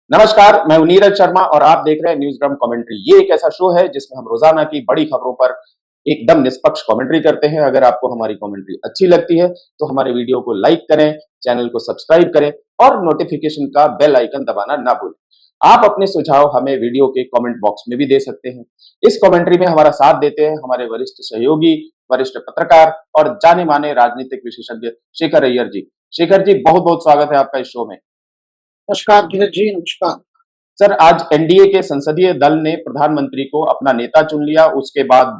नमस्कार, मैं हूं नीरज शर्मा और आप देख रहे हैं न्यूज़ ड्रम कमेंट्री। ये एक ऐसा शो है जिसमें हम रोजाना की बड़ी खबरों पर एकदम निष्पक्ष कमेंट्री करते हैं। अगर आपको हमारी कमेंट्री अच्छी लगती है तो हमारे वीडियो को लाइक करें, चैनल को सब्सक्राइब करें और नोटिफिकेशन का बेल आइकन दबाना ना भूलें। आप अपने सुझाव हमें वीडियो के कमेंट बॉक्स में भी दे सकते हैं। इस कमेंट्री में हमारा साथ देते हैं हमारे वरिष्ठ सहयोगी, वरिष्ठ पत्रकार और जाने माने राजनीतिक विशेषज्ञ शेखर अय्यर जी। शेखर जी, बहुत बहुत स्वागत है आपका इस शो में। नमस्कार धीरज जी, नमस्कार। सर, आज एनडीए के संसदीय दल ने प्रधानमंत्री को अपना नेता चुन लिया। उसके बाद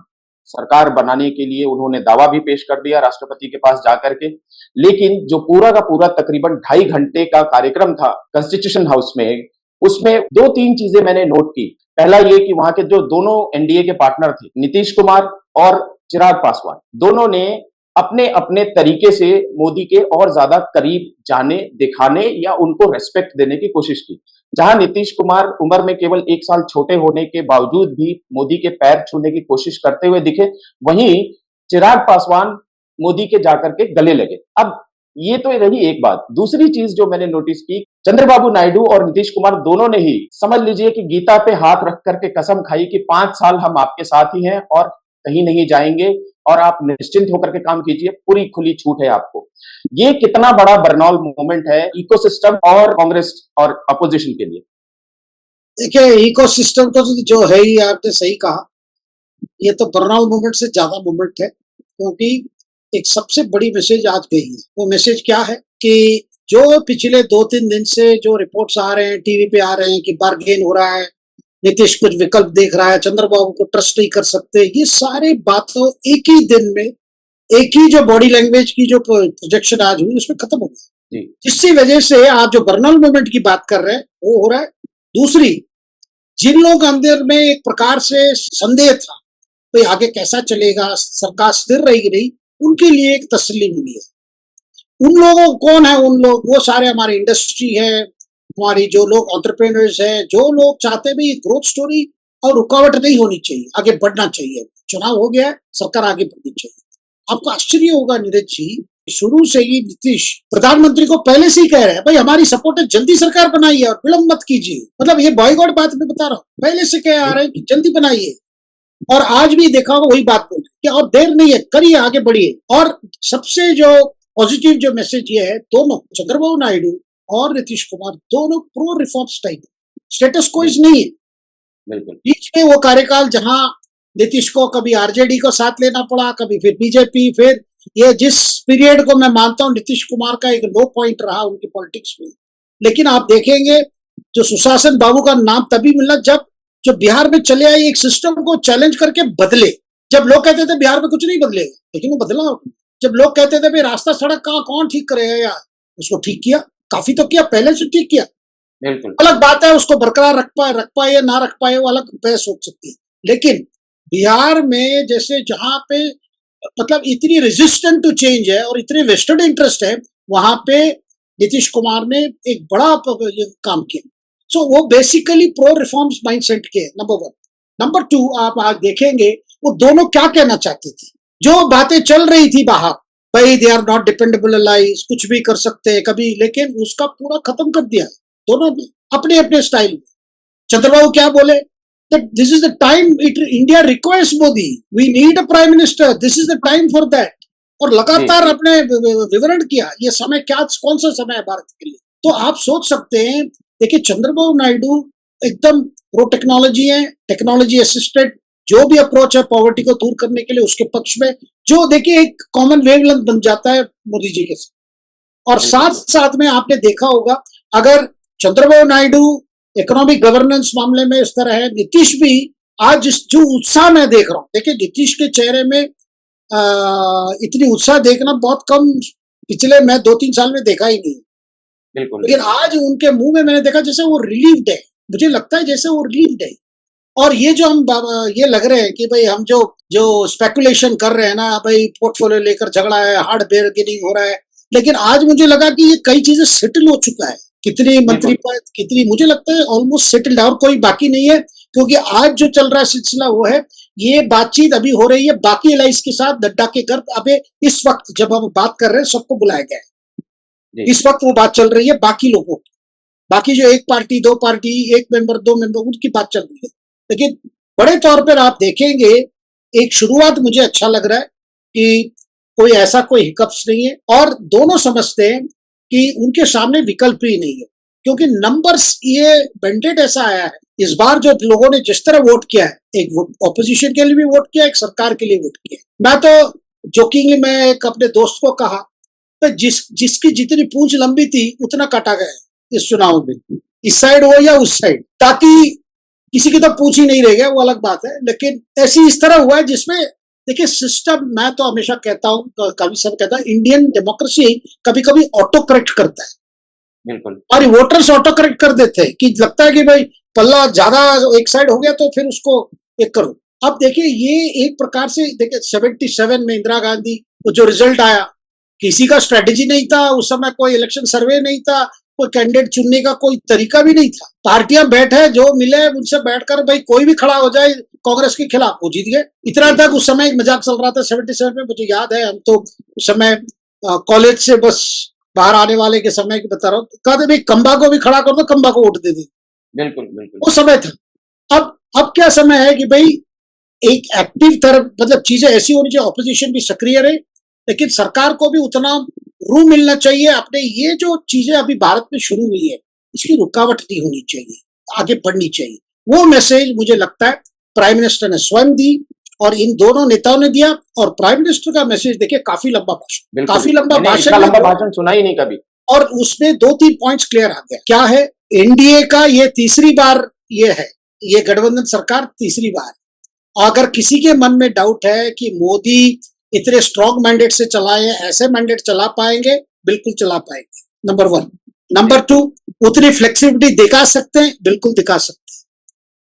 सरकार बनाने के लिए उन्होंने दावा भी पेश कर दिया राष्ट्रपति के पास जाकर के। लेकिन जो पूरा का पूरा तकरीबन 2.5 घंटे का कार्यक्रम था कॉन्स्टिट्यूशन हाउस में, उसमें दो तीन चीजें मैंने नोट की। पहला ये कि वहां के जो दोनों एनडीए के पार्टनर थे, नीतीश कुमार और चिराग पासवान, दोनों ने अपने अपने तरीके से मोदी के और ज्यादा करीब जाने, दिखाने या उनको रेस्पेक्ट देने की कोशिश की। जहां नीतीश कुमार उम्र में केवल 1 साल छोटे होने के बावजूद भी मोदी के पैर छूने की कोशिश करते हुए दिखे, वहीं चिराग पासवान मोदी के जाकर के गले लगे। अब ये तो रही एक बात। दूसरी चीज जो मैंने नोटिस की, चंद्रबाबू नायडू और नीतीश कुमार दोनों ने ही समझ लीजिए कि गीता पे हाथ रख करके कसम खाई कि 5 साल हम आपके साथ ही हैं और कहीं नहीं जाएंगे और आप निश्चिंत होकर के काम कीजिए, पूरी खुली छूट है आपको। ये कितना बड़ा बर्नौल मूवमेंट है इकोसिस्टम और कांग्रेस और अपोजिशन के लिए। देखिए, इकोसिस्टम तो जो है ही, आपने सही कहा। ये तो बर्नआउट मूवमेंट से ज्यादा मूवमेंट है, क्योंकि एक सबसे बड़ी मैसेज आज गई है। वो मैसेज क्या है कि जो पिछले 2-3 दिन से जो रिपोर्ट्स आ रहे हैं, टीवी पे आ रहे हैं कि बार्गेन हो रहा है, नीतीश कुछ विकल्प देख रहा है, चंद्रबाबू को ट्रस्ट नहीं कर सकते, ये सारी बातों एक ही दिन में, एक ही जो बॉडी लैंग्वेज की जो प्रोजेक्शन आज हुई, उसमें खत्म हो गई। जिसकी वजह से आप जो बर्नआउट मूवमेंट की बात कर रहे हैं वो हो रहा है। दूसरी, जिन लोगों के अंदर में एक प्रकार से संदेह था तो आगे कैसा चलेगा, सरकार स्थिर रहेगी नहीं, उनके लिए एक तसल्ली मिली है। उन लोगों कौन है? उन लोग वो सारे हमारी इंडस्ट्री है, हमारी जो लोग एंटरप्रेन्योर्स है, जो लोग चाहते भी ग्रोथ स्टोरी और रुकावट नहीं होनी चाहिए, आगे बढ़ना चाहिए। चुनाव हो गया, सरकार आगे बढ़नी चाहिए। आपको आश्चर्य होगा नीरज जी, शुरू से ही नीतीश प्रधानमंत्री को पहले से ही कह रहे हैं, भाई हमारी सपोर्ट है, जल्दी सरकार बनाइए और विलंब मत कीजिए। मतलब ये बॉयकॉट बात मैं बता रहा हूँ, पहले से कह आ रहे हैं कि जल्दी बनाइए। और आज भी देखा होगा वही बात बोल कि और देर नहीं है, करिए, आगे बढ़िए। और सबसे जो पॉजिटिव जो मैसेज ये है, दोनों चंद्रबाबू नायडू और नीतीश कुमार दोनों pro reforms type, status quiz नहीं है। बिल्कुल। बीच में वो कार्यकाल जहां नीतीश को कभी आरजेडी को साथ लेना पड़ा, कभी फिर बीजेपी, फिर ये जिस पीरियड को मैं मानता हूं नीतीश कुमार का एक लो पॉइंट रहा उनकी पॉलिटिक्स में। लेकिन आप देखेंगे जो सुशासन बाबू का नाम तभी मिला जब जो बिहार में चले आए, एक सिस्टम को चैलेंज करके बदले। जब लोग कहते थे बिहार में कुछ नहीं बदलेगा, लेकिन वो बदला। जब लोग कहते थे भाई रास्ता सड़क कहाँ कौन ठीक करेगा यार, उसको ठीक किया, काफी तो किया, पहले से ठीक किया। बिल्कुल। अलग बात है उसको बरकरार रख पाए या ना रख पाए, वो अलग बहस हो सकती है। लेकिन बिहार में जैसे जहां पे मतलब इतनी रेजिस्टेंट टू चेंज है और इतने वेस्टेड इंटरेस्ट है, वहां पे नीतीश कुमार ने एक बड़ा काम किया। सो वो बेसिकली प्रो रिफॉर्म्स माइंडसेट के, नंबर 1। नंबर 2, आप आज देखेंगे वो दोनों क्या कहना चाहते थे। जो बातें चल रही थी बाहर, भाई they are not dependable allies, कुछ भी कर सकते हैं कभी, लेकिन उसका पूरा खत्म कर दिया दोनों ने अपने अपने स्टाइल में। चंद्रबाबू क्या बोले, that this is the time India requires Modi, we need a prime minister, this is the time for that। और लगातार अपने विवरण किया ये समय क्या, कौन सा समय है भारत के लिए। तो आप सोच सकते हैं, देखिए चंद्रबाबू नायडू एकदम प्रो टेक्नोलॉजी है, टेक्नोलॉजी असिस्टेड जो भी अप्रोच है पॉवर्टी को दूर करने के लिए उसके पक्ष में, जो देखिए एक कॉमन वेवलेंथ बन जाता है मोदी जी के साथ। और साथ साथ में आपने देखा होगा, अगर चंद्रबाबू नायडू इकोनॉमिक गवर्नेंस मामले में इस तरह है, नीतीश भी आज जो उत्साह मैं देख रहा हूं, देखिए नीतीश के चेहरे में इतनी उत्साह देखना बहुत कम पिछले मैं 2-3 साल में देखा ही नहीं। बिल्कुल। लेकिन आज उनके मुंह में मैंने देखा जैसे वो रिलीव्ड है, मुझे लगता है जैसे वो रिलीव्ड है। और ये जो हम ये लग रहे हैं कि भाई हम जो जो स्पेकुलेशन कर रहे हैं ना, भाई पोर्टफोलियो लेकर झगड़ा है, हार्ड बेयरगेनिंग हो रहा है, लेकिन आज मुझे लगा कि ये कई चीजें सेटल हो चुका है। कितनी मंत्री पद, कितनी, मुझे लगता है ऑलमोस्ट सेटल्ड है और कोई बाकी नहीं है। क्योंकि आज जो चल रहा है सिलसिला वो है, ये बातचीत अभी हो रही है बाकी एलाइज के साथ, नड्डा के घर। अबे इस वक्त जब हम बात कर रहे हैं सबको बुलाया गया है, इस वक्त वो बात चल रही है बाकी लोगों की। बाकी जो एक पार्टी, दो पार्टी, एक मेंबर, दो मेंबर, उनकी बात चल रही है। लेकिन बड़े तौर पर आप देखेंगे, एक शुरुआत मुझे अच्छा लग रहा है कि कोई ऐसा कोई हिकअप्स नहीं है, और दोनों समझते हैं कि उनके सामने विकल्प ही नहीं है, क्योंकि नंबर्स, ये मैंडेट ऐसा आया है इस बार, जो लोगों ने जिस तरह वोट किया है, एक ऑपोजिशन के लिए भी वोट किया, एक सरकार के लिए वोट किया। मैं तो जोकिंग मैं एक अपने दोस्त को कहा, तो जिसकी जितनी पूंछ लंबी थी उतना काटा गया है इस चुनाव में, इस साइड हो या उस साइड, ताकि किसी की तो पूछ ही नहीं रह गया, वो अलग बात है। लेकिन ऐसी इस तरह हुआ है जिसमें, देखिए सिस्टम, मैं तो हमेशा कहता हूँ, कभी सब कहता है, इंडियन डेमोक्रेसी कभी कभी ऑटो करेक्ट करता है, बिल्कुल और वोटर्स ऑटो करेक्ट कर देते हैं कि लगता है कि भाई पल्ला ज्यादा एक साइड हो गया तो फिर उसको एक करो। अब देखिए, ये एक प्रकार से, देखिए 77 में इंदिरा गांधी को जो रिजल्ट आया, किसी का स्ट्रेटेजी नहीं था उस समय, कोई इलेक्शन सर्वे नहीं था, कोई कैंडिडेट चुनने का कोई तरीका भी नहीं था, पार्टियां बैठे जो मिले उनसे बैठकर भाई कोई भी खड़ा हो जाए कांग्रेस के खिलाफ, वो जीत गए। इतना तक उस समय एक मजाक चल रहा था 77 में, मुझे याद है, हम तो उस समय कॉलेज से बस बाहर आने वाले के समय की बता रहा हूँ, कहते भाई कंबा को भी खड़ा कर दो, कंबा को वोट दे दे, बिल्कुल बिल्कुल वो समय था। अब क्या समय है कि भाई एक एक्टिव तरफ, मतलब चीजें ऐसी होनी चाहिए, ऑपोजिशन भी सक्रिय रहे, लेकिन सरकार को भी उतना रूम मिलना चाहिए अपने, ये जो चीजें अभी भारत में शुरू हुई है इसकी रुकावट नहीं होनी चाहिए, आगे बढ़नी चाहिए। वो मैसेज मुझे लगता है प्राइम मिनिस्टर ने स्वयं दी, और इन दोनों नेताओं ने दिया। और प्राइम मिनिस्टर का मैसेज देखिए, काफी लंबा भाषण, काफी लंबा मैंने इतना भाषण, लंबा भाषण सुना ही नहीं कभी। और उसमें 2-3 पॉइंट्स क्लियर आ गया। क्या है, एनडीए का ये तीसरी बार ये है, ये गठबंधन सरकार तीसरी बार। अगर किसी के मन में डाउट है कि मोदी इतने स्ट्रॉन्ग मैंडेट से चलाए, ऐसे मैंडेट चला पाएंगे, बिल्कुल चला पाएंगे, नंबर 1। नंबर 2, उतनी फ्लेक्सिबिलिटी दिखा सकते हैं, बिल्कुल दिखा सकते हैं।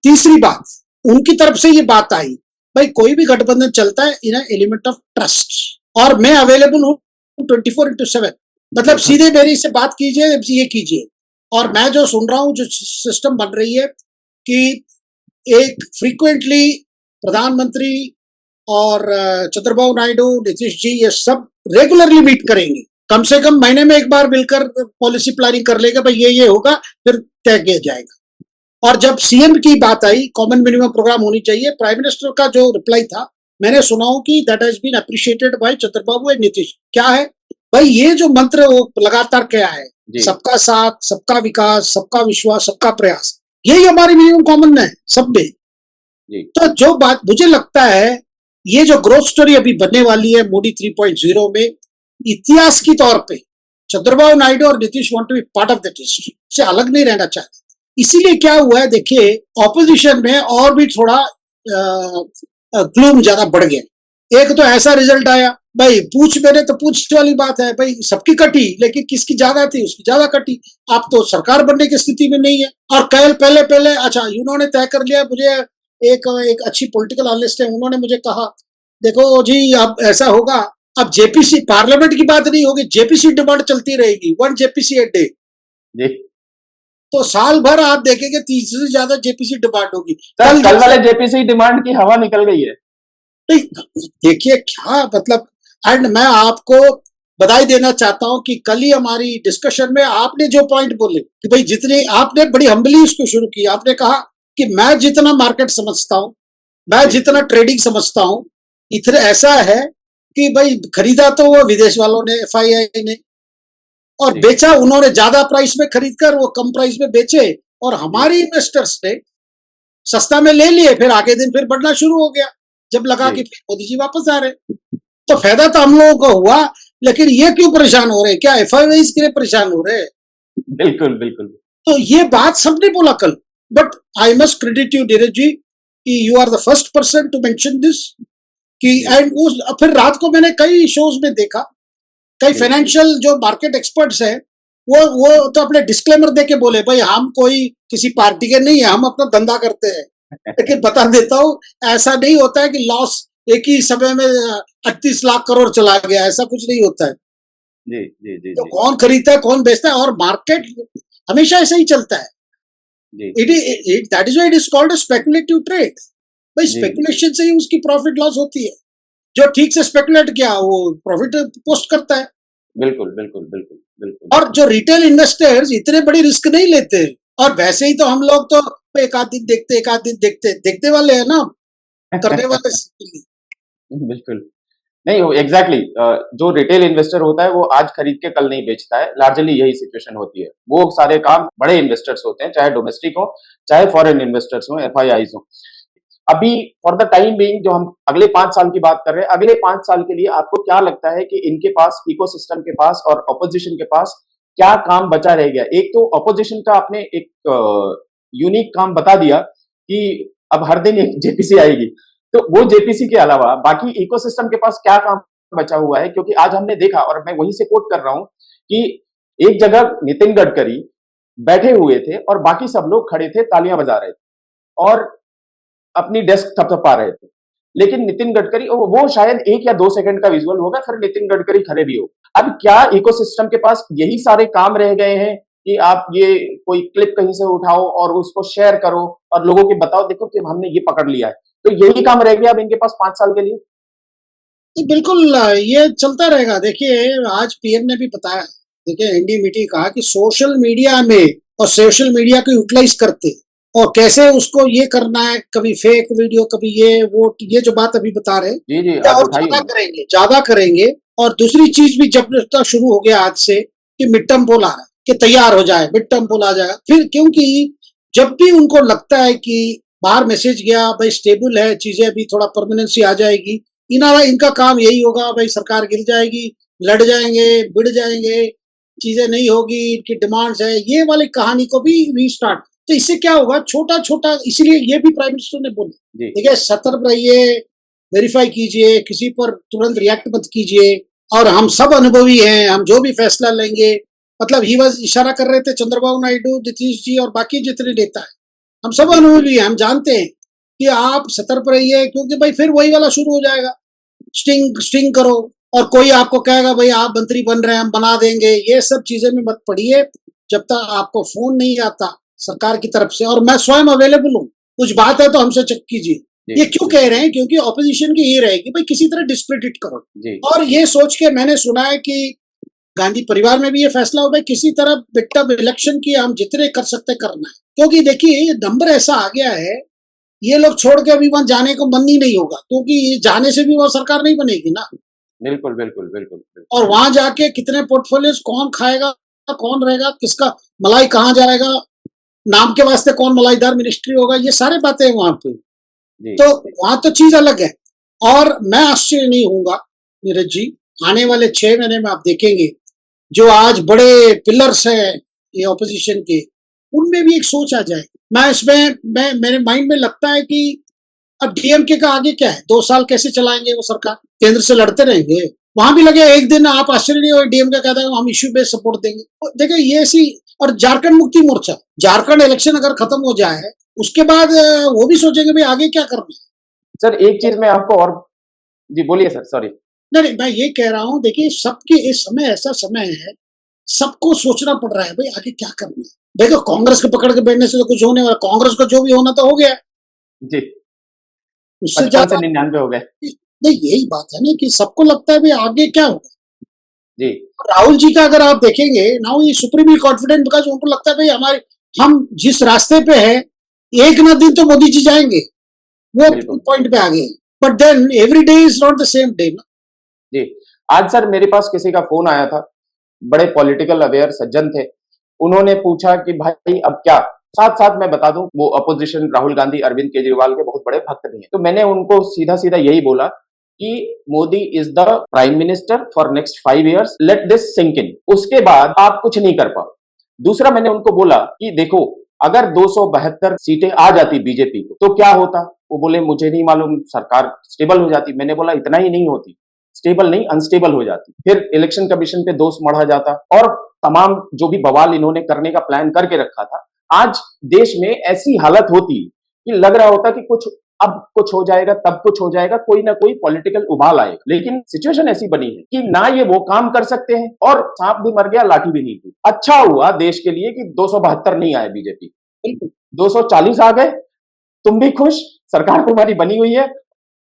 तीसरी बात, उनकी तरफ से ये बात आई, भाई कोई भी गठबंधन चलता है इन एलिमेंट ऑफ ट्रस्ट, और मैं अवेलेबल हूँ 24/7, मतलब सीधे मेरी से बात कीजिए, ये कीजिए। और मैं जो सुन रहा हूँ, जो सिस्टम बन रही है कि एक फ्रीक्वेंटली प्रधानमंत्री और चंद्रबाबू नायडू, नीतीश जी, ये सब रेगुलरली मीट करेंगे, कम से कम महीने में एक बार मिलकर पॉलिसी प्लानिंग कर लेगा, भाई ये होगा, फिर तय किया जाएगा। और जब सीएम की बात आई, कॉमन मिनिमम प्रोग्राम होनी चाहिए, प्राइम मिनिस्टर का जो रिप्लाई था, मैंने सुना हूं कि that has been appreciated by Chandrababu and Nitish. क्या है भाई, ये जो मंत्र वो लगातार क्या है, सबका साथ, सबका विकास, सबका विश्वास, सबका प्रयास, यही हमारी मिनिमम कॉमन है सब में। तो जो बात मुझे लगता है, ये जो ग्रोथ स्टोरी अभी बनने वाली है मोदी 3.0 में, इतिहास की तौर पे चंद्रबाबू नायडू और Nitish want to be part of that history, से अलग नहीं रहना चाहते। इसीलिए क्या हुआ है, देखिए ऑपोजिशन में और भी थोड़ा ग्लूम ज्यादा बढ़ गया। एक तो ऐसा रिजल्ट आया, भाई पूछ मेरे तो पूछ वाली बात है, भाई सबकी कटी, लेकिन किसकी ज्यादा थी उसकी ज्यादा कटी। आप तो सरकार बनने की स्थिति में नहीं है। और कल पहले अच्छा, उन्होंने तय कर लिया, मुझे एक अच्छी पॉलिटिकल एनालिस्ट है, उन्होंने मुझे कहा, देखो जी अब ऐसा होगा, अब जेपीसी पार्लियामेंट की बात नहीं होगी, जेपीसी डिमांड चलती रहेगी, 1 जेपीसी ए डे। तो साल भर आप देखेंगे 30 से ज्यादा जेपीसी डिमांड होगी। कल वाले जेपीसी डिमांड की हवा निकल गई है। देखिए क्या मतलब, एंड मैं आपको बधाई देना चाहता हूं कि कल ही हमारी डिस्कशन में आपने जो पॉइंट बोले कि भाई जितने आपने बड़ी हम्बली इसको शुरू की, आपने कहा कि मैं जितना मार्केट समझता हूं, मैं जितना ट्रेडिंग समझता हूं, इतना ऐसा है कि भाई खरीदा तो वो विदेश वालों ने, एफआईआई ने, और बेचा उन्होंने ज्यादा प्राइस में खरीद कर वो कम प्राइस में बेचे, और हमारे इन्वेस्टर्स ने सस्ता में ले लिए, फिर आगे दिन फिर बढ़ना शुरू हो गया, जब लगा कि मोदी जी वापस आ रहे, तो फायदा तो हम लोगों को हुआ। लेकिन ये क्यों परेशान हो रहे हैं, क्या एफआईआई के लिए परेशान हो रहे हैं? बिल्कुल बिल्कुल। तो ये बात सबने बोला कल, but I must credit you Neeraj ji कि you are the first person to mention this, कि एंड फिर रात को मैंने कई शोज में देखा, कई फाइनेंशियल जो मार्केट एक्सपर्ट्स हैं, वो तो अपने डिस्क्लेमर देके बोले, भाई हम कोई किसी पार्टी के नहीं है, हम अपना धंधा करते हैं। लेकिन बता देता हूँ, ऐसा नहीं होता है कि लॉस एक ही समय में 38 लाख करोड़ चला गया, ऐसा कुछ नहीं होता है। जी जी जी, तो कौन खरीदता है, कौन बेचता है, और मार्केट हमेशा ऐसा ही चलता है। That is why it is called speculative trade. भाई स्पेकुलेशन से ही उसकी प्रॉफिट लॉस होती है। जो ठीक से स्पेकुलेट किया वो प्रॉफिट पोस्ट करता है, बिल्कुल, बिल्कुल, बिल्कुल, बिल्कुल। और जो रिटेल इन्वेस्टर्स इतने बड़ी रिस्क नहीं लेते, और वैसे ही तो हम लोग तो एक आध दिन देखते, एक आध दिन देखते, देखने वाले हैं ना, करने वाले बिल्कुल। नहीं, वो एग्ज़ैक्टली जो रिटेल इन्वेस्टर होता है वो आज खरीद के कल नहीं बेचता है, लार्जली यही सिचुएशन होती है। वो सारे काम बड़े इन्वेस्टर्स होते हैं, चाहे डोमेस्टिक हो, चाहे फॉरेन इन्वेस्टर्स हों, एफआईआईज़ हों। अभी फॉर द टाइम बीइंग जो हम अगले 5 साल की बात कर रहे हैं, अगले 5 साल के लिए आपको क्या लगता है कि इनके पास इकोसिस्टम के पास और ऑपोजिशन के पास क्या काम बचा रह गया? एक तो ऑपोजिशन का आपने एक यूनिक काम बता दिया कि अब हर दिन एक जेपीसी आएगी। तो वो जेपीसी के अलावा बाकी इकोसिस्टम के पास क्या काम बचा हुआ है? क्योंकि आज हमने देखा और मैं वहीं से कोट कर रहा हूँ कि एक जगह नितिन गडकरी बैठे हुए थे और बाकी सब लोग खड़े थे, तालियां बजा रहे थे और अपनी डेस्क थपथपा रहे थे। लेकिन नितिन गडकरी वो शायद 1 या 2 सेकंड का विजुअल होगा, फिर नितिन गडकरी खड़े भी हो। अब क्या इकोसिस्टम के पास यही सारे काम रह गए हैं कि आप ये कोई क्लिप कहीं से उठाओ और उसको शेयर करो और लोगों को बताओ देखो कि हमने ये पकड़ लिया है। तो यही काम रह गया अब इनके पास 5 साल के लिए? बिल्कुल ये चलता रहेगा। देखिए, आज पीएम ने भी बताया, देखिए एनडीए मीटिंग कहा कि सोशल मीडिया में और सोशल मीडिया को यूटिलाइज करते और कैसे उसको ये करना है, कभी फेक वीडियो, कभी ये वो, ये जो बात अभी बता रहे हैं, जी, जी, ये आज और उठाई ज्यादा उन्होंने। करेंगे, ज्यादा करेंगे। और दूसरी चीज भी जब तक शुरू हो गया आज से कि मिड टर्म पोल आ रहा है, कि तैयार हो जाए, मिड टर्म पोल आ जाएगा फिर, क्योंकि जब भी उनको लगता है कि बाहर मैसेज गया भाई स्टेबल है चीजें, अभी थोड़ा परमानेंसी आ जाएगी, इनका काम यही होगा भाई सरकार गिर जाएगी, लड़ जाएंगे, बिड़ जाएंगे, चीजें नहीं होगी, इनकी डिमांड्स है, ये वाली कहानी को भी रीस्टार्ट। तो इससे क्या होगा, छोटा छोटा, इसीलिए ये भी प्राइम मिनिस्टर ने बोला, जी, देखिए सतर्क रहिए, वेरीफाई कीजिए, किसी पर तुरंत रिएक्ट मत कीजिए, और हम सब अनुभवी हैं, हम जो भी फैसला लेंगे, मतलब ही वह इशारा कर रहे थे चंद्रबाबू नायडू, नीतीश जी और बाकी जितने नेता हैं, हम सब जी, अनुभवी हैं, हम जानते हैं कि आप सतर्क रहिए, क्योंकि भाई फिर वही वाला शुरू हो जाएगा, स्टिंग स्टिंग करो, और कोई आपको कहेगा भाई आप मंत्री बन रहे हैं हम बना देंगे, ये सब चीजें में मत पड़िए जब तक आपको फोन नहीं आता सरकार की तरफ से, और मैं स्वयं अवेलेबल हूँ, कुछ बात है तो हमसे चेक कीजिए। जी, ये क्यों कह रहे हैं, क्योंकि ऑपोजिशन की ये रहेगी भाई किसी तरह डिस्क्रेडिट करो, जी, और ये सोच के मैंने सुना है कि गांधी परिवार में भी ये फैसला हो गया किसी तरह मिड टर्म इलेक्शन की हम जितने कर सकते करना है, क्योंकि देखिए नंबर ऐसा आ गया है, ये लोग छोड़ के अभी वहां जाने को मन ही नहीं होगा, क्योंकि ये जाने से भी वहां सरकार नहीं बनेगी ना, बिल्कुल, बिल्कुल, बिल्कुल, बिल्कुल। और वहां जाके कितने पोर्टफोलियोज कौन खाएगा, कौन रहेगा, किसका मलाई कहाँ जाएगा, नाम के वास्ते कौन मलाईदार मिनिस्ट्री होगा, ये सारे बातें हैं वहां पे। जी, तो वहां तो चीज अलग है, और मैं आश्चर्य नहीं होऊंगा नीरज जी, आने वाले 6 महीने में आप देखेंगे जो आज बड़े पिलर्स हैं ये ऑपोजिशन के, उनमें भी एक सोच आ जाए। मैं इसमें मैं मेरे माइंड में लगता है कि अब डीएमके का आगे क्या है, 2 साल कैसे चलाएंगे वो सरकार, केंद्र से लड़ते रहेंगे, वहां भी लगे एक दिन, आप आश्चर्य नहीं हो डीएमके कहता है हम इश्यू बेस्ड सपोर्ट देंगे, तो देखिए ये ऐसी। और झारखंड मुक्ति मोर्चा, झारखंड इलेक्शन अगर खत्म हो जाए उसके बाद वो भी सोचेंगे भाई आगे क्या करना है। सर एक चीज़ मैं आपको और जी, बोलिए सर, सॉरी। नहीं नहीं, मैं ये कह रहा हूँ, देखिए सबके इस समय ऐसा समय है, सबको सोचना पड़ रहा है भाई आगे क्या करना है। देखो कांग्रेस को पकड़ के बैठने से तो कुछ होने वाला, कांग्रेस को जो भी होना तो हो गया, जी, उससे 55 से ज्यादा 99 हो गए। नहीं, यही बात है ना कि सबको लगता है भाई आगे क्या होगा। जी, राहुल जी का अगर आप देखेंगे नाउ, ये सुप्रीमली कॉन्फिडेंट, बिकॉज उनको लगता है भाई हमारे, हम जिस रास्ते पे है एक ना दिन तो मोदी जी जाएंगे, वो बिल्कुल। पॉइंट पे आ गए, but then every day is not the same day ना। जी, आज सर मेरे पास किसी का फ़ोन आया था, बड़े पॉलिटिकल अवेयर सज्जन थे। उन्होंने पूछा कि भाई अब क्या? साथ-साथ मैं बता दूँ वो अपोज़िशन राहुल गांधी, अरविंद केजरीवाल के बहुत बड़े भक्त भी हैं। तो मैंने उनको सीधा-सीधा यही बोला कि Modi is the prime minister for next 5 years, let this sink in. उसके बाद आप कुछ नहीं कर पाओ। दूसरा मैंने उनको बोला कि देखो अगर 272 सीटें आ जाती बीजेपी को तो क्या होता? वो बोले मुझे नहीं मालूम, सरकार स्टेबल हो जाती। मैंने बोला इतना ही नहीं होती, स्टेबल नहीं अनस्टेबल हो जाती, फिर इलेक्शन कमीशन पे दोष मढ़ा जाता और तमाम जो भी बवाल इन्होंने करने का प्लान करके रखा था, आज देश में ऐसी हालत होती कि लग रहा होता कि कुछ अब कुछ हो जाएगा, तब कुछ हो जाएगा, कोई ना कोई पॉलिटिकल उबाल आएगा। लेकिन सिचुएशन ऐसी बनी है कि ना ये वो काम कर सकते हैं और सांप भी मर गया, लाठी भी नहीं थी। अच्छा हुआ देश के लिए कि 272 नहीं आए बीजेपी, बिल्कुल 240 आ गए। तुम भी खुश, सरकार तुम्हारी बनी हुई है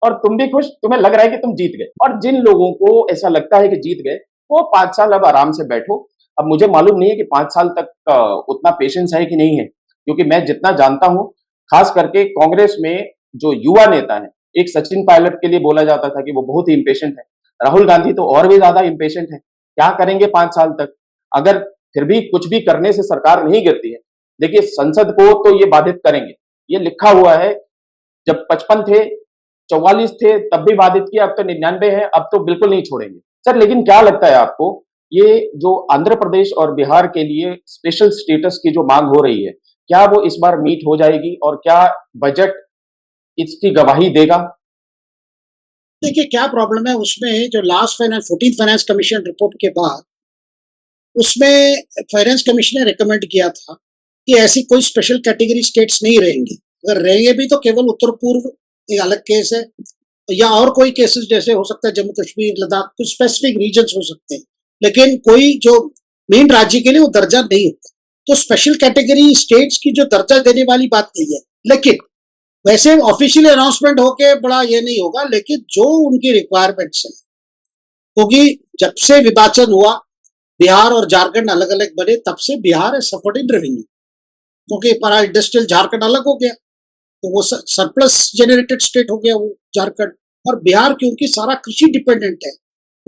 और तुम भी खुश, तुम्हें लग रहा है कि तुम जीत गए। और जिन लोगों को ऐसा लगता है कि जीत गए, वो 5 साल अब आराम से बैठो। अब मुझे मालूम नहीं है कि 5 साल तक उतना पेशेंस है कि नहीं है, क्योंकि मैं जितना जानता हूँ, खास करके कांग्रेस में जो युवा नेता हैं, एक सचिन पायलट के लिए बोला जाता था कि वो बहुत ही इम्पेशेंट है। राहुल गांधी तो और भी ज्यादा इम्पेशेंट है। क्या करेंगे 5 साल तक? अगर फिर भी कुछ भी करने से सरकार नहीं गिरती है, देखिए संसद को तो ये बाधित करेंगे। ये लिखा हुआ है, जब 55 थे, 44 थे, तब भी बाधित किया, अब तो 99 है, अब तो बिल्कुल नहीं छोड़ेंगे। सर, लेकिन क्या लगता है आपको, ये जो आंध्र प्रदेश और बिहार के लिए स्पेशल स्टेटस की जो मांग हो रही है, क्या वो इस बार मीट हो जाएगी और क्या बजट इसकी गवाही देगा? देखिए क्या प्रॉब्लम है उसमें, जो last finance 14th finance commission report के बाद उसमें फाइनेंस कमीशन ने रिकमेंड किया था कि ऐसी कोई स्पेशल कैटेगरी स्टेट्स नहीं रहेंगी। अगर रहेंगे भी तो केवल उत्तर पूर्व एक अलग केस है, या और कोई केसेस जैसे हो सकता है जम्मू कश्मीर, लद्दाख, कुछ स्पेसिफिक रीजन्स हो सकते हैं, लेकिन कोई जो मेन राज्य के लिए वो दर्जा नहीं होता। तो स्पेशल कैटेगरी स्टेट्स की जो दर्जा देने वाली बात नहीं है, लेकिन वैसे ऑफिशियली अनाउंसमेंट होके बड़ा ये नहीं होगा, लेकिन जो उनकी रिक्वायरमेंट्स है, क्योंकि जब से विभाजन हुआ बिहार और झारखंड अलग अलग बने, तब से बिहार है सफर्ड इन रेवेन्यू, क्योंकि para इंडस्ट्रियल झारखंड अलग हो गया, तो वो सरप्लस जेनरेटेड स्टेट हो गया वो झारखंड। और बिहार क्योंकि सारा कृषि डिपेंडेंट है,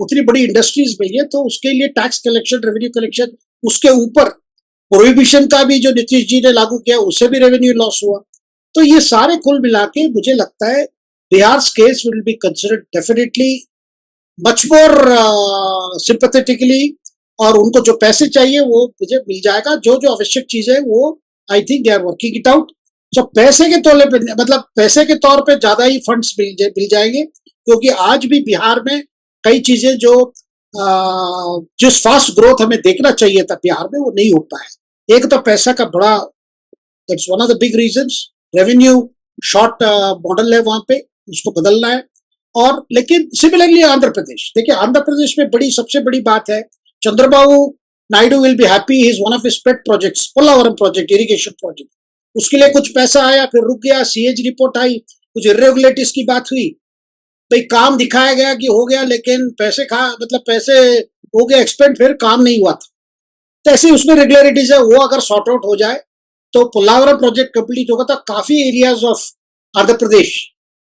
उतनी बड़ी इंडस्ट्रीज नहीं है, तो उसके लिए टैक्स कलेक्शन, रेवेन्यू कलेक्शन, उसके ऊपर प्रोहिबिशन का भी जो नीतीश जी ने लागू किया उससे भी रेवेन्यू लॉस हुआ। तो ये सारे कुल मिला के मुझे लगता है Bihar case will be considered definitely much more sympathetically, और उनको जो पैसे चाहिए वो मुझे मिल जाएगा। जो जो आवश्यक चीजें वो I think they are working it out. तो पैसे के तौर पे, मतलब पैसे के तौर पे ज्यादा ही फंड्स मिल जाएंगे, क्योंकि आज भी बिहार में कई चीजें जो जिस फास्ट ग्रोथ हमें देखना चाहिए था बिहार में वो नहीं हो पाया। एक तो पैसा का बड़ा, that's one of the big reasons. Revenue short model है वहां पे, उसको बदलना है। और लेकिन सिमिलरली आंध्र प्रदेश, देखिए आंध्र प्रदेश में बड़ी सबसे बड़ी बात है, Chandrababu Naidu will be happy, is one of his pet projects Polavaram project, irrigation project. उसके लिए कुछ पैसा आया, फिर रुक गया, सीएज रिपोर्ट आई, कुछ इरेगुलरिटीज की बात हुई, भाई काम दिखाया गया कि हो गया, लेकिन पैसे मतलब पैसे हो गए एक्सपेंड, फिर काम नहीं हुआ था। तो ऐसे उसमें रेगुलरिटीज है, वो अगर सॉर्ट आउट हो जाए तो पोलावरम प्रोजेक्ट कंप्लीट होगा, तो काफी एरियाज ऑफ आंध्र प्रदेश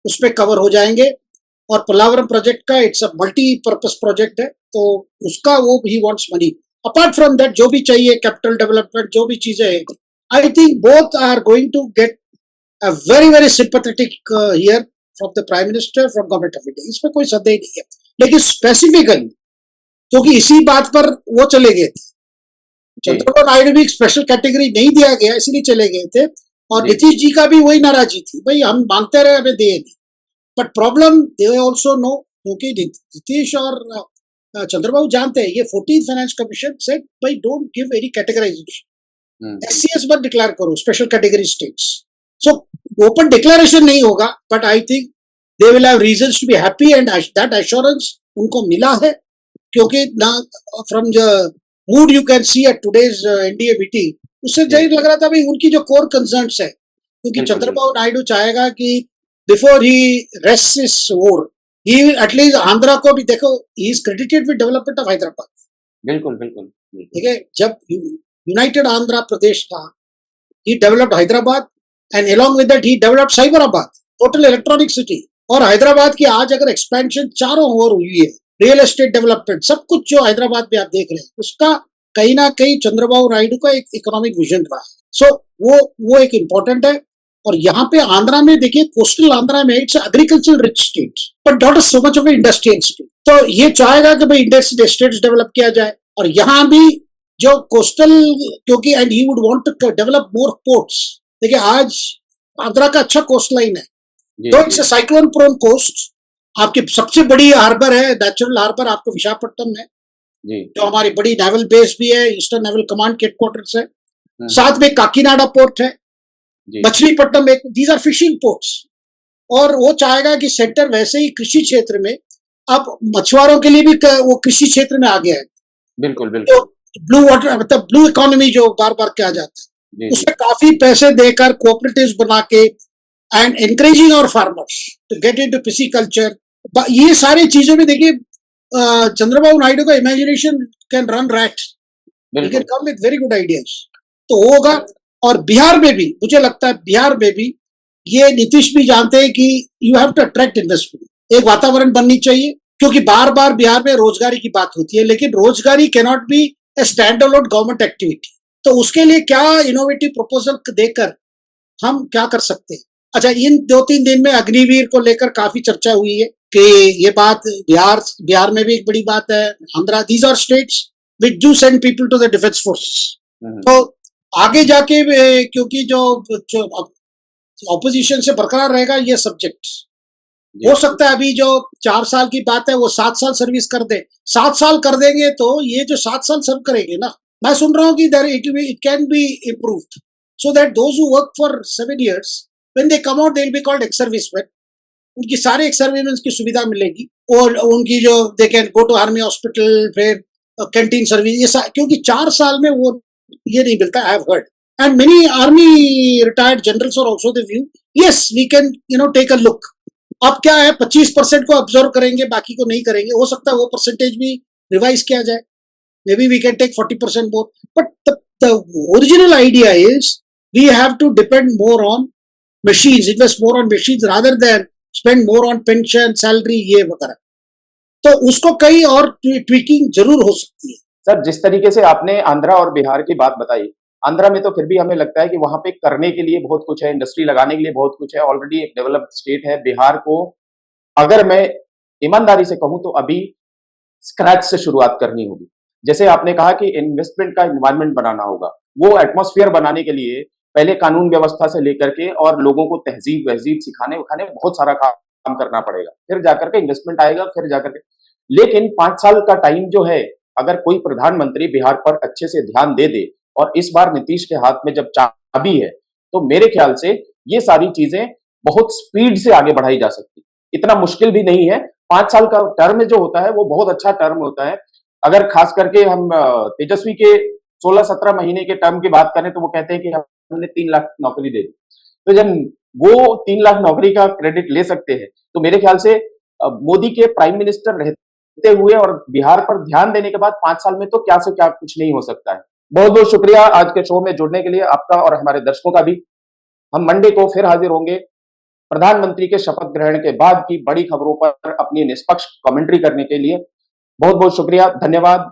उसमें कवर हो जाएंगे। और पोलावरम प्रोजेक्ट का इट्स अ मल्टीपर्पज प्रोजेक्ट है, तो उसका वो ही wants money. Apart from that जो भी चाहिए कैपिटल डेवलपमेंट, जो भी चीजें हैं, I think both are going to get a very very sympathetic hear from the prime minister, from government of India, इसमें कोई संदेह नहीं है। लेकिन स्पेसिफिकली क्योंकि इसी बात पर वो चले गए थे, चंद्रबाबू नायडू भी स्पेशल कैटेगरी नहीं दिया गया इसलिए चले गए थे, और नीतीश जी का भी वही नाराजगी थी, भाई हम मांगते रहे हमें दिए नहीं। But problem they also know, क्योंकि नीतीश और चंद्रबाबू जानते हैं, ये 14th फाइनेंस कमीशन सेड भाई don't give any categorisation, SCS मत डिक्लेयर करो, special category states. So open declaration नहीं होगा, but I think they will have reasons to be happy, and that assurance उनको मिला है, क्योंकि ना from the mood you can see at today's NDA meeting, उससे जाहिर लग रहा था भाई उनकी जो कोर कंसर्न्स है, क्योंकि चंद्रबाबू नायडू चाहेगा कि before he rest is over, he at least Andhra को भी देखो, he is credited with development of Hyderabad. बिल्कुल बिल्कुल। ठीक है, जब यूनाइटेड आंध्रा प्रदेश था, he developed Hyderabad, and along with that he developed Cyberabad, total electronic city. और हैदराबाद की आज अगर एक्सपेंशन चारों ओर हुई है, रियल एस्टेट डेवलपमेंट, सब कुछ जो हैदराबाद में आप देख रहे हैं, उसका कहीं ना कहीं चंद्रबाबू नायडू का एक इकोनॉमिक विजन रहा है। सो वो एक इंपॉर्टेंट है। और यहाँ पे आंध्रा में देखिए, कोस्टल आंध्रा में it's agriculture rich state, but not so much of industrial state. तो ये चाहेगा कि भाई इंडस्ट्रियल स्टेट्स डेवलप किया जाए, और यहाँ भी जो कोस्टल, क्योंकि and he would want to develop more ports. देखिए आज आंध्रा का अच्छा कोस्ट लाइन है, तो it's a cyclone prone coast. आपकी सबसे बड़ी हार्बर है, नेचुरल हार्बर आपको विशाखापट्टनम है, जो हमारी बड़ी नेवल बेस भी है, ईस्टर्न नेवल कमांड के हेडक्वार्टर्स है, साथ में काकीनाडा पोर्ट है, मछलीपट्टनम, एक दीज आर फिशिंग पोर्ट्स। और वो चाहेगा कि सेंटर वैसे ही कृषि क्षेत्र में, अब मछुआरों के लिए भी वो कृषि क्षेत्र में आ गया है। बिल्कुल बिल्कुल। तो ब्लू वाटर, मतलब ब्लू इकोनॉमी जो बार बार कहा जाता है, उसमें काफी पैसे देकर कोऑपरेटिव्स बना के, and encouraging our farmers to get into pisciculture, ये सारी चीजों में देखिए चंद्रबाबू नायडू का imagination can run riot, he can बिल्कुल come with very good ideas. तो होगा। और बिहार में भी मुझे लगता है, बिहार में भी ये नीतीश भी जानते हैं कि you have to attract investment, एक वातावरण बननी चाहिए, क्योंकि बार बार बिहार में रोजगारी की बात होती है, लेकिन रोजगारी can not be A stand alone government activity. तो उसके लिए क्या इनोवेटिव प्रपोजल देकर हम क्या कर सकते हैं। अच्छा, इन 2-3 दिन में अग्निवीर को लेकर काफी चर्चा हुई है कि ये बात बिहार में भी एक बड़ी बात है, Andhra, these are states which do send people to the defence forces. तो आगे जाके क्योंकि जो ऑपोजिशन से बरकरार रहेगा ये सब्जेक्ट, जी हो सकता है अभी जो 4 साल की बात है वो 7 साल सर्विस कर दे, 7 साल कर देंगे तो ये जो 7 साल सर्व करेंगे ना, मैं सुन रहा हूँ कि it can be improved so that those who work for 7 years when they come out they'll be called ex servicemen, उनकी सारे ex servicemen की सुविधा मिलेगी, और उनकी जो they can go to army hospital, फिर कैंटीन सर्विस, ये क्योंकि 4 साल में वो ये नहीं मिलता, I have heard, and many army retired generals are also the view, yes we can take a look। अब क्या है, 25% को ऑब्जर्व करेंगे, बाकी को नहीं करेंगे, हो सकता है वो परसेंटेज भी रिवाइज किया जाए, maybe we can take 40% more, but the original idea is we have to depend more on machines, invest more on machines rather than spend more on pension, salary, ये वगैरह। तो उसको कई और tweaking जरूर हो सकती है। सर, जिस तरीके से आपने आंध्रा और बिहार की बात बताई, आंध्रा में तो फिर भी हमें लगता है कि वहां पे करने के लिए बहुत कुछ है, इंडस्ट्री लगाने के लिए बहुत कुछ है, ऑलरेडी एक डेवलप्ड स्टेट है। बिहार को अगर मैं ईमानदारी से कहूं तो अभी स्क्रैच से शुरुआत करनी होगी। जैसे आपने कहा कि इन्वेस्टमेंट का एनवायरनमेंट बनाना होगा, वो एटमॉस्फेयर बनाने के लिए पहले कानून व्यवस्था से लेकर के और लोगों को तहजीब वहजीब सिखाने उखाने बहुत सारा काम करना पड़ेगा, फिर जाकर के इन्वेस्टमेंट आएगा, फिर जाकर के। लेकिन 5 साल का टाइम जो है, अगर कोई प्रधानमंत्री बिहार पर अच्छे से ध्यान दे दे और इस बार नीतीश के हाथ में जब चाबी है, तो मेरे ख्याल से ये सारी चीजें बहुत स्पीड से आगे बढ़ाई जा सकती। इतना मुश्किल भी नहीं है। 5 साल का टर्म जो होता है वो बहुत अच्छा टर्म होता है। अगर खास करके हम तेजस्वी के 16-17 महीने के टर्म की बात करें तो वो कहते हैं कि हमने 3 लाख नौकरी दे दी। तो जब वो 3 लाख नौकरी का क्रेडिट ले सकते हैं, तो मेरे ख्याल से मोदी के प्राइम मिनिस्टर रहते हुए और बिहार पर ध्यान देने के बाद 5 साल में तो क्या से क्या कुछ नहीं हो सकता है। बहुत बहुत शुक्रिया आज के शो में जुड़ने के लिए आपका और हमारे दर्शकों का भी। हम मंडे को फिर हाजिर होंगे प्रधानमंत्री के शपथ ग्रहण के बाद की बड़ी खबरों पर अपनी निष्पक्ष कमेंट्री करने के लिए। बहुत बहुत शुक्रिया, धन्यवाद।